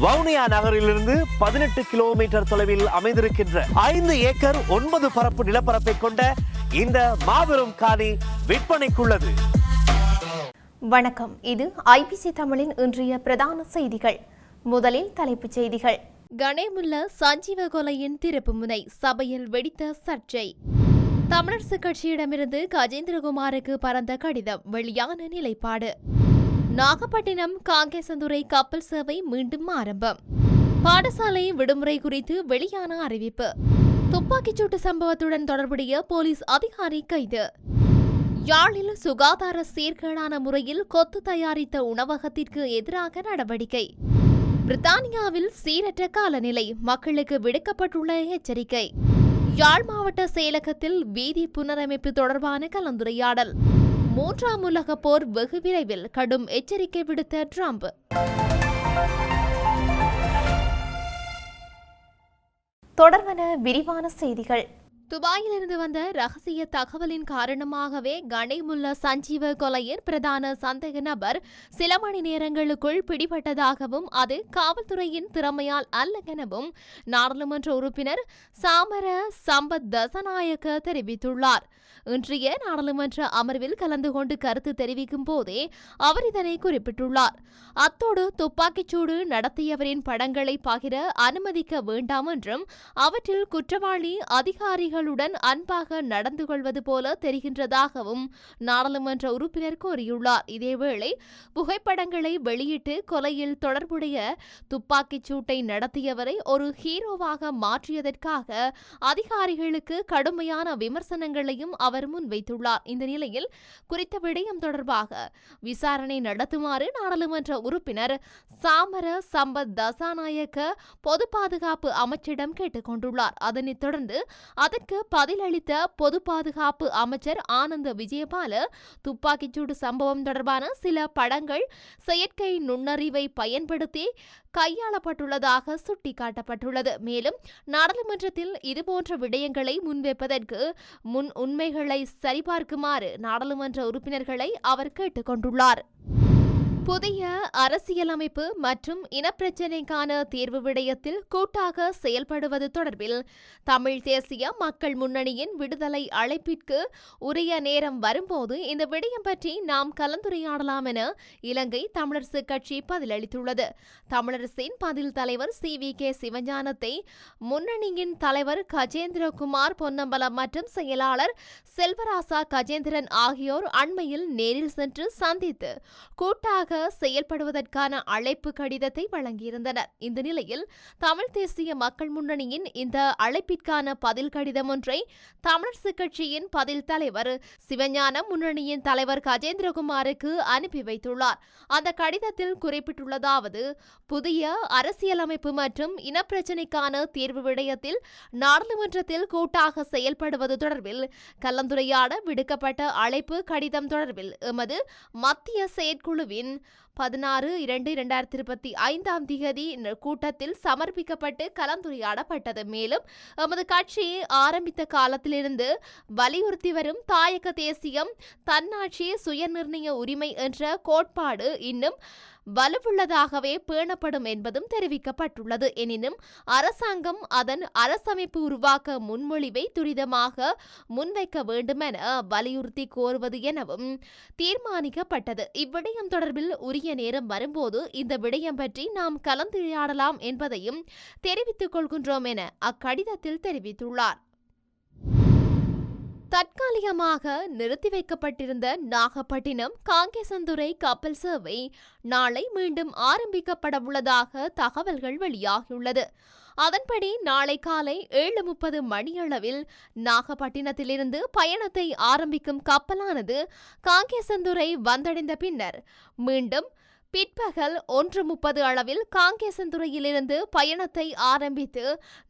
வவுனியா நகரிலிருந்து 18 கிலோமீட்டர் தொலைவில் அமைந்திருக்கின்ற 5 ஏக்கர் 9 பரப்பு நிலப்பரப்பை கொண்ட இந்த மாபெரும் காணி விற்பனைக்குள்ளது. வணக்கம், இது ஐபிசி தமிழின் இன்றைய பிரதான செய்திகள். முதலில் தலைப்புச் செய்திகள். கணேமுல்ல சஞ்சீவ கொலையின் திருப்பு முனை, சபையில் வெடித்த சர்ச்சை. தமிழரசு கட்சியிடமிருந்து கஜேந்திரகுமாருக்கு பறந்த கடிதம், வெளியான நிலைப்பாடு. நாகப்பட்டினம் காங்கேசந்துறை கப்பல் சேவை மீண்டும் ஆரம்பம். பாடசாலை விடுமுறை குறித்து வெளியான அறிவிப்பு. துப்பாக்கிச்சூட்டு சம்பவத்துடன் தொடர்புடைய போலீஸ் அதிகாரி கைது. யாழில் சுகாதார சீர்கேடான முறையில் கொத்து தயாரித்த உணவகத்திற்கு எதிராக நடவடிக்கை. பிரித்தானியாவில் சீரற்ற காலநிலை, மக்களுக்கு விடுக்கப்பட்டுள்ள எச்சரிக்கை. யாழ் மாவட்ட செயலகத்தில் வீதி புனரமைப்பு தொடர்பான கலந்துரையாடல். 3ஆம் உலகப் போர் வெகு விரைவில், கடும் எச்சரிக்கை விடுத்த ட்ரம்ப். தொடர்பான விரிவான செய்திகள். துபாயிலிருந்து வந்த ரகசிய தகவலின் காரணமாகவே கணேமுல்ல சஞ்சீவ கொலையின் பிரதான சந்தேக நபர் சில மணி நேரங்களுக்குள் பிடிபட்டதாகவும் அது காவல்துறையின் திறமையால் அல்ல எனவும் நாடாளுமன்ற உறுப்பினர் சாமர சம்பத் தசநாயக்க தெரிவித்துள்ளார். இன்றைய நாடாளுமன்ற அமர்வில் கலந்து கொண்டு கருத்து தெரிவிக்கும் போதே அவர் இதனை குறிப்பிட்டுள்ளார். அத்தோடு துப்பாக்கிச்சூடு நடத்தியவரின் படங்களை பகிர அனுமதிக்க வேண்டாம் என்றும் அவற்றில் குற்றவாளி அதிகாரிகளுடன் அன்பாக நடந்து கொள்வது போல தெரிகின்றதாகவும் நாடாளுமன்ற உறுப்பினர் கோரியுள்ளார். இதேவேளை புகைப்படங்களை வெளியிட்டு கொலையில் தொடர்புடைய துப்பாக்கிச்சூட்டை நடத்தியவரை ஒரு ஹீரோவாக மாற்றியதற்காக அதிகாரிகளுக்கு கடுமையான விமர்சனங்களையும் அவர் முன்வைத்துள்ளார். இந்த நிலையில் குறித்த விடயம் தொடர்பாக விசாரணை நடத்துமாறு நாடாளுமன்ற உறுப்பினர் சாமர சம்பத் தசாநாயக்க பொது பாதுகாப்பு அமைச்சரிடம் கேட்டுக் கொண்டுள்ளார். அதனைத் தொடர்ந்து அதற்கு பதிலளித்த பொது பாதுகாப்பு அமைச்சர் ஆனந்த விஜயபால துப்பாக்கிச்சூடு சம்பவம் தொடர்பான சில படங்கள் செயற்கை நுண்ணறிவை பயன்படுத்தி கையாளப்பட்டுள்ளதாக சுட்டிக்காட்டப்பட்டுள்ளது. மேலும் நாடாளுமன்றத்தில் இதுபோன்ற விடயங்களை முன்வைப்பதற்கு முன் உண்மைகளை சரிபார்க்குமாறு நாடாளுமன்ற உறுப்பினர்களை அவர் கேட்டுக் கொண்டுள்ளார். புதிய அரசியலமைப்பு மற்றும் இனப்பிரச்சினைக்கான தீர்வு விடயத்தில் கூட்டாக செயல்படுவது தொடர்பில் தமிழ் தேசிய மக்கள் முன்னணியின் விடுதலை அழைப்பிற்கு உரிய நேரம் வரும்போது இந்த விடயம் பற்றி நாம் கலந்துரையாடலாம் என இலங்கை தமிழரசு கட்சி பதிலளித்துள்ளது. தமிழரசின் பதில் தலைவர் CVK சிவஞானத்தை முன்னணியின் தலைவர் கஜேந்திரகுமார் பொன்னம்பலம் மற்றும் செயலாளர் செல்வராசா கஜேந்திரன் ஆகியோர் அண்மையில் நேரில் சென்று சந்தித்து கூட்டாக செயல்படுவதற்கான அழைப்பு கடிதத்தை வழங்கியிருந்தனர். இந்த நிலையில் தமிழ் தேசிய மக்கள் முன்னணியின் இந்த அழைப்பிற்கான பதில் கடிதம் ஒன்றை தமிழரசு கட்சியின் பதில் தலைவர் சிவஞானம் முன்னணியின் தலைவர் கஜேந்திரகுமாருக்கு அனுப்பி வைத்துள்ளார். அந்த கடிதத்தில் குறிப்பிட்டுள்ளதாவது: புதிய அரசியலமைப்பு மற்றும் இனப்பிரச்சினைக்கான தீர்வு விடயத்தில் நாடாளுமன்றத்தில் கூட்டாக செயல்படுவது தொடர்பில் கலந்துரையாட விடுக்கப்பட்ட அழைப்பு கடிதம் தொடர்பில் எமது மத்திய செயற்குழுவின் 16/2/2025 கூட்டத்தில் சமர்ப்பிக்கப்பட்டு கலந்துரையாடப்பட்டது. மேலும் எமது கட்சி ஆரம்பித்த காலத்திலிருந்து வலியுறுத்தி வரும் தாயக தேசியம், தன்னாட்சி, சுயநிர்ணய உரிமை என்ற கோட்பாடு இன்னும் வலுவுள்ளதாகவே பேணப்படும் என்பதும் தெரிவிக்கப்பட்டுள்ளது. எனினும் அரசாங்கம் அதன் அரசமைப்பு உருவாக்க முன்மொழிவை துரிதமாக முன்வைக்க வேண்டுமென வலியுறுத்தி கோருவது எனவும் தீர்மானிக்கப்பட்டது. இவ்விடயம் தொடர்பில் உரிய நேரம் வரும்போது இந்த விடயம் பற்றி நாம் கலந்துரையாடலாம் என்பதையும் தெரிவித்துக் கொள்கின்றோம் என அக்கடிதத்தில் தெரிவித்துள்ளார். தற்காலிகமாக நிறுத்தி வைக்கப்பட்டிருந்த நாகப்பட்டினம் காங்கேசந்துறை கப்பல் சேவை நாளை மீண்டும் ஆரம்பிக்கப்படவுள்ளதாக தகவல்கள் வெளியாகியுள்ளது. அதன்படி நாளை காலை 7:30 மணியளவில் நாகப்பட்டினத்திலிருந்து பயணத்தை ஆரம்பிக்கும் கப்பலானது காங்கேசந்துறை வந்தடைந்த பின்னர் மீண்டும் பிற்பகல் 1:30 அளவில் காங்கேசந்துறையிலிருந்து பயணத்தை ஆரம்பித்து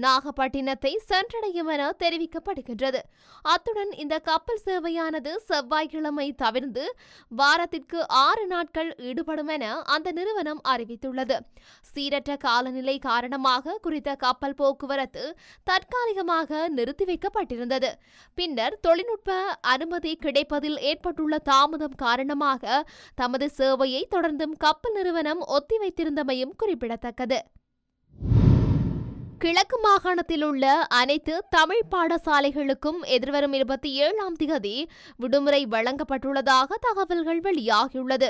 நாகப்பட்டினத்தை சென்றடையும் என தெரிவிக்கப்படுகின்றது. அத்துடன் இந்த கப்பல் சேவையானது செவ்வாய்க்கிழமை தவிர்த்து வாரத்திற்கு 6 நாட்கள் ஈடுபடும் என அந்த நிறுவனம் அறிவித்துள்ளது. சீரற்ற காலநிலை காரணமாக குறித்த கப்பல் போக்குவரத்து தற்காலிகமாக நிறுத்தி வைக்கப்பட்டிருந்தது. பின்னர் தொழில்நுட்ப அனுமதி கிடைப்பதில் ஏற்பட்டுள்ள தாமதம் காரணமாக தமது சேவையை தொடர்ந்தும் கப்பல் நிறுவனம் ஒத்திவைத்திருந்தமையும் குறிப்பிடத்தக்கது. கிழக்கு மாகாணத்தில் உள்ள அனைத்து தமிழ் பாடசாலைகளுக்கும் எதிர்வரும் 27ஆம் திகதி விடுமுறை வழங்கப்பட்டுள்ளதாக தகவல்கள் வெளியாகியுள்ளது.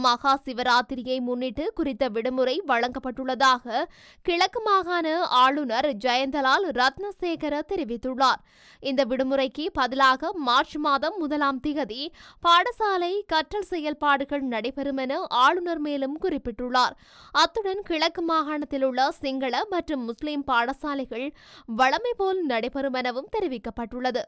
மகா சிவராத்திரியை முன்னிட்டு குறித்த விடுமுறை வழங்கப்பட்டுள்ளதாக கிழக்கு மாகாண ஆளுநர் ஜெயந்தலால் ரத்னசேகர தெரிவித்துள்ளார். இந்த விடுமுறைக்கு பதிலாக மார்ச் மாதம் 1ஆம் திகதி பாடசாலை கற்றல் செயல்பாடுகள் நடைபெறும் என ஆளுநர் மேலும் குறிப்பிட்டுள்ளார். அத்துடன் கிழக்கு மாகாணத்தில் உள்ள சிங்கள மற்றும் முஸ்லிம் பாடசாலைகள் வழமை போல் நடைபெறும் எனவும் தெரிவிக்கப்பட்டுள்ளது.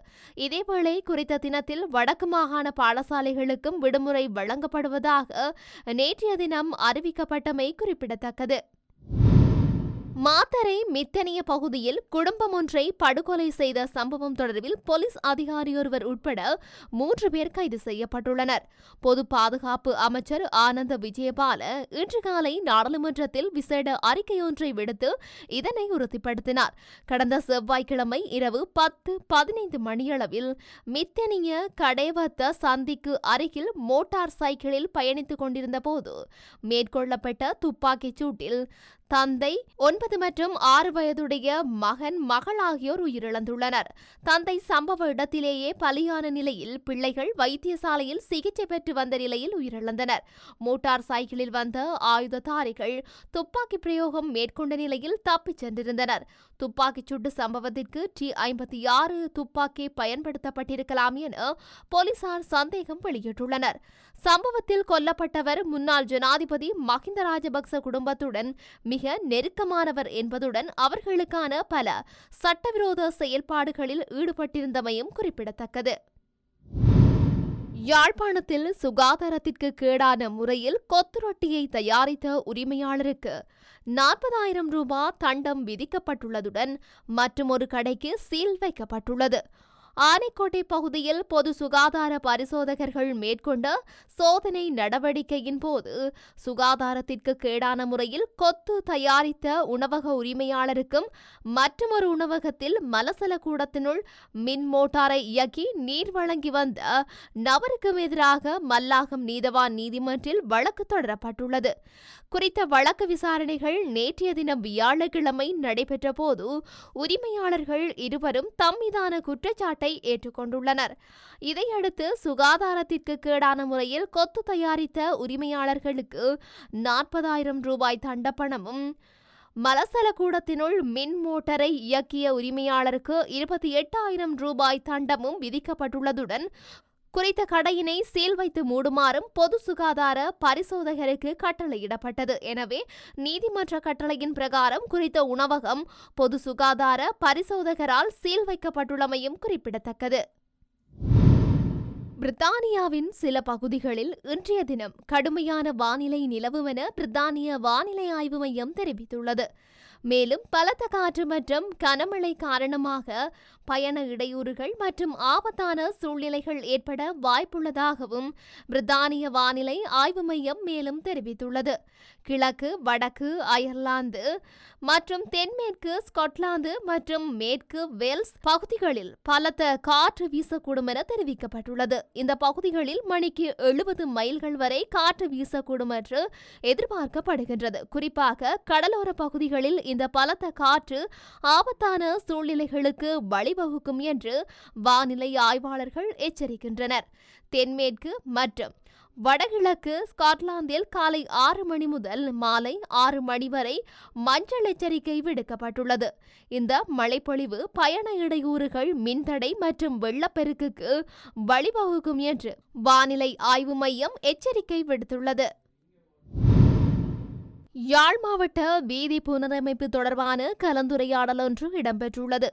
இதேவேளை குறித்த தினத்தில் வடக்கு மாகாண பாடசாலைகளுக்கும் விடுமுறை வழங்கப்படுவதாக நேற்றைய தினம் அறிவிக்கப்பட்டமை குறிப்பிடத்தக்கது. மாத்தறை மித்தனிய பகுதியில் குடும்பம் ஒன்றை படுகொலை செய்த சம்பவம் தொடர்பில் போலீஸ் அதிகாரியொருவர் உட்பட 3 பேர் கைது செய்யப்பட்டுள்ளனர். பொது பாதுகாப்பு அமைச்சர் ஆனந்த விஜயபால இன்று காலை நாடாளுமன்றத்தில் விசேட அறிக்கையொன்றை விடுத்து இதனை உறுதிப்படுத்தினார். கடந்த செவ்வாய்க்கிழமை இரவு 10:15 மணியளவில் மித்தனிய கடேவத்த சந்திக்கு அருகில் மோட்டார் சைக்கிளில் பயணித்துக் கொண்டிருந்த போது மேற்கொள்ளப்பட்ட துப்பாக்கிச் சூட்டில் தந்தை 9 மற்றும் 6 வயதுடைய மகன் மகள் ஆகியோர் உயிரிழந்துள்ளனர். தந்தை சம்பவ இடத்திலேயே பலியான நிலையில் பிள்ளைகள் வைத்தியசாலையில் சிகிச்சை பெற்று வந்த நிலையில் உயிரிழந்தனர். மோட்டார் சைக்கிளில் வந்த ஆயுததாரிகள் துப்பாக்கி பிரயோகம் மேற்கொண்ட நிலையில் தப்பிச் சென்றிருந்தனர். துப்பாக்கிச் சூட்டு சம்பவத்திற்கு T-56 துப்பாக்கி பயன்படுத்தப்பட்டிருக்கலாம் என போலீசார் சந்தேகம் வெளியிட்டுள்ளனர். சம்பவத்தில் கொல்லப்பட்டவர் முன்னாள் ஜனாதிபதி மஹிந்த ராஜபக்ச குடும்பத்துடன் மிக நெருக்கமானவர் என்பதுடன் அவர்களுக்கான பல சட்டவிரோத செயல்பாடுகளில் ஈடுபட்டிருந்தமையும் குறிப்பிடத்தக்கது. யாழ்ப்பாணத்தில் சுகாதாரத்திற்கு கேடான முறையில் கொத்து ரொட்டியை தயாரித்த உரிமையாளருக்கு 40,000 ரூபாய் தண்டம் விதிக்கப்பட்டுள்ளதுடன் மற்றுமொரு கடைக்கு சீல் வைக்கப்பட்டுள்ளது. ஆனைக்கோட்டை பகுதியில் பொது சுகாதார பரிசோதகர்கள் மேற்கொண்ட சோதனை நடவடிக்கையின் போது சுகாதாரத்திற்கு கேடான முறையில் கொத்து தயாரித்த உணவக உரிமையாளருக்கும் மற்றொரு உணவகத்தில் மலசல கூடத்தினுள் மின் மோட்டாரை இயக்கி நீர் வழங்கி வந்த நபருக்கும் எதிராக மல்லாகம் நீதவான் நீதிமன்றில் வழக்கு தொடரப்பட்டுள்ளது. குறித்த வழக்கு விசாரணைகள் நேற்றைய தினம் வியாழக்கிழமை நடைபெற்ற போது உரிமையாளர்கள் இருவரும் தம் மீதான குற்றச்சாட்டை ஏற்றுக்கொண்டுள்ளனர். இதையடுத்து சுகாதாரத்திற்கு கேடான முறையில் கொத்து தயாரித்த உரிமையாளர்களுக்கு 40,000 ரூபாய் தண்டப்பணமும் மலசல கூடத்தினுள் மின் மோட்டரை இயக்கிய உரிமையாளருக்கு 28,000 ரூபாய் தண்டமும் விதிக்கப்பட்டுள்ளதுடன் குறித்த கடையினை சீல் வைத்து மூடுமாறும் பொது சுகாதார பரிசோதகருக்கு கட்டளையிடப்பட்டது. எனவே நீதிமன்ற கட்டளையின் பிரகாரம் குறித்த உணவகம் பொது சுகாதார பரிசோதகரால் சீல் வைக்கப்பட்டுள்ளமையும் குறிப்பிடத்தக்கது. பிரித்தானியாவின் சில பகுதிகளில் இன்றைய தினம் கடுமையான வானிலை நிலவும் என பிரித்தானிய வானிலை ஆய்வு மையம் தெரிவித்துள்ளது. மேலும் பலத்த காற்று மற்றும் கனமழை காரணமாக பயண இடையூறுகள் மற்றும் ஆபத்தான சூழ்நிலைகள் ஏற்பட வாய்ப்புள்ளதாகவும் பிரித்தானிய வானிலை ஆய்வு மையம் மேலும் தெரிவித்துள்ளது. கிழக்கு வடக்கு அயர்லாந்து மற்றும் தென்மேற்கு ஸ்காட்லாந்து மற்றும் மேற்கு வேல்ஸ் பகுதிகளில் பலத்த காற்று வீசக்கூடும் என தெரிவிக்கப்பட்டுள்ளது. இந்த பகுதிகளில் மணிக்கு 70 மைல்கள் வரை காற்று வீசக்கூடும் என்று எதிர்பார்க்கப்படுகின்றது. குறிப்பாக கடலோர பகுதிகளில் இந்த பலத்த காற்று ஆபத்தான சூழ்நிலைகளுக்கு வழிவகுக்கும் என்று வானிலை ஆய்வாளர்கள் எச்சரிக்கின்றனர். தென்மேற்கு மற்றும் வடகிழக்கு ஸ்காட்லாந்தில் காலை 6 மணி முதல் மாலை 6 மணி வரை மஞ்சள் எச்சரிக்கை விடுக்கப்பட்டுள்ளது. இந்த மழைப்பொழிவு பயண இடையூறுகள், மின்தடை மற்றும் வெள்ளப்பெருக்குக்கு வழிவகுக்கும் என்று வானிலை ஆய்வு மையம் எச்சரிக்கை விடுத்துள்ளது. யாழ் மாவட்ட வீதி புனரமைப்பு தொடர்பான கலந்துரையாடல் ஒன்று இடம்பெற்றுள்ளது.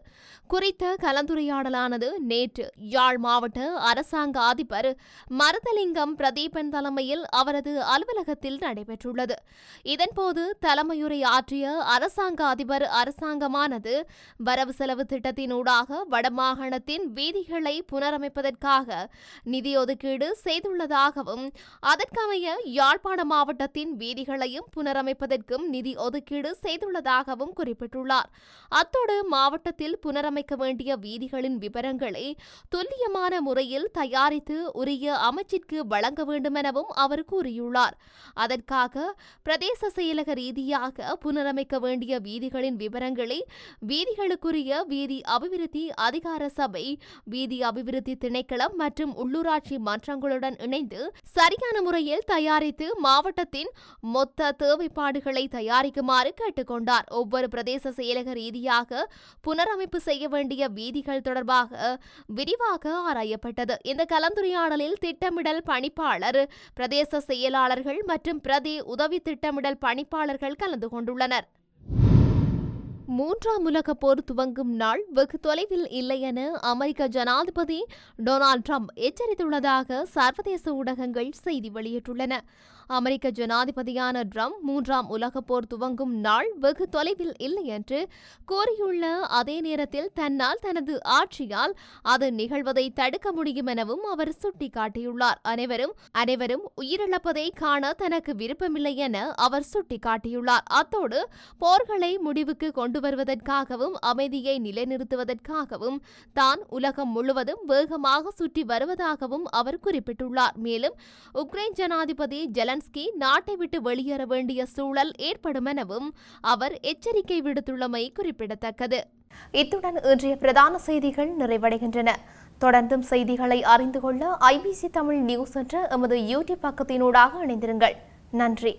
குறித்த கலந்துரையாடலானது நேற்று யாழ் மாவட்ட அரசாங்க அதிபர் மருதலிங்கம் பிரதீபன் தலைமையில் அவரது அலுவலகத்தில் நடைபெற்றுள்ளது. இதன்போது தலைமையுரை ஆற்றிய அரசாங்க அதிபர் அரசாங்கமானது வரவு செலவு திட்டத்தினூடாக வடமாகாணத்தின் வீதிகளை புனரமைப்பதற்காக நிதி ஒதுக்கீடு செய்துள்ளதாகவும் அதற்கமைய யாழ்ப்பாண மாவட்டத்தின் வீதிகளையும் புனரமைக்க புனரமைப்பதற்கும் நிதி ஒதுக்கீடு செய்துள்ளதாகவும் குறிப்பிட்டுள்ளார். அத்தோடு மாவட்டத்தில் புனரமைக்க வேண்டிய வீதிகளின் விவரங்களை துல்லியமான முறையில் தயாரித்து உரிய அமைச்சிற்கு வழங்க வேண்டும் எனவும் அவர் கூறியுள்ளார். அதற்காக பிரதேச செயலக ரீதியாக புனரமைக்க வேண்டிய வீதிகளின் விவரங்களை வீதிகளுக்குரிய வீதி அபிவிருத்தி அதிகார சபை, வீதி அபிவிருத்தி திணைக்களம் மற்றும் உள்ளூராட்சி மன்றங்களுடன் இணைந்து சரியான முறையில் தயாரித்து மாவட்டத்தின் மொத்த தேவைப்பாடுகளை தயாரிக்குமாறு கேட்டுக்கொண்டார். ஒவ்வொரு பிரதேச செயலக ரீதியாக புனரமைப்பு செய்ய வேண்டிய வீதிகள் தொடர்பாக விரிவாக ஆராயப்பட்டது. இந்த கலந்துரையாடலில் திட்டமிடல் பணிப்பாளர், பிரதேச செயலாளர்கள் மற்றும் பிரதி உதவி திட்டமிடல் பணிப்பாளர்கள் கலந்து கொண்டுள்ளனர். 3ஆம் உலகப் போர் துவங்கும் நாள் வெகு தொலைவில் இல்லை என அமெரிக்க ஜனாதிபதி டொனால்ட் ட்ரம்ப் எச்சரித்துள்ளதாக சர்வதேச ஊடகங்கள் செய்தி வெளியிட்டுள்ளன. அமெரிக்க ஜனாதிபதியான ட்ரம்ப் 3ஆம் உலகப் போர் துவங்கும் நாள் வெகு தொலைவில் இல்லை என்று கூறியுள்ள அதே நேரத்தில் தன்னால் தனது ஆட்சியால் அது நிகழ்வதை தடுக்க முடியும் எனவும் அவர் சுட்டிக்காட்டியுள்ளார். அனைவரும் உயிரிழப்பதை காண தனக்கு விருப்பமில்லை என அவர் சுட்டிக்காட்டியுள்ளார். அத்தோடு போர்களை முடிவுக்கு கொண்டு வருவதற்காகவும் அமைதியை நிலைநிறுத்துவதற்காகவும் தான் உலகம் முழுவதும் வேகமாக சுற்றி வருவதாகவும் அவர் குறிப்பிட்டுள்ளார். மேலும் உக்ரைன் ஜனாதிபதி ஜெலன்ஸ்கி நாட்டை விட்டு வெளியேற வேண்டிய சூழல் ஏற்படும் எனவும் அவர் எச்சரிக்கை விடுத்துள்ளமை குறிப்பிடத்தக்கது. இத்துடன் இன்றைய பிரதான செய்திகள் நிறைவடைகின்றன. தொடர்ந்தும் செய்திகளை அறிந்து கொள்ள IBC தமிழ் நியூஸ் என்ற எமது யூடியூப் பக்கத்தினூடாக இணைந்திருங்கள். நன்றி.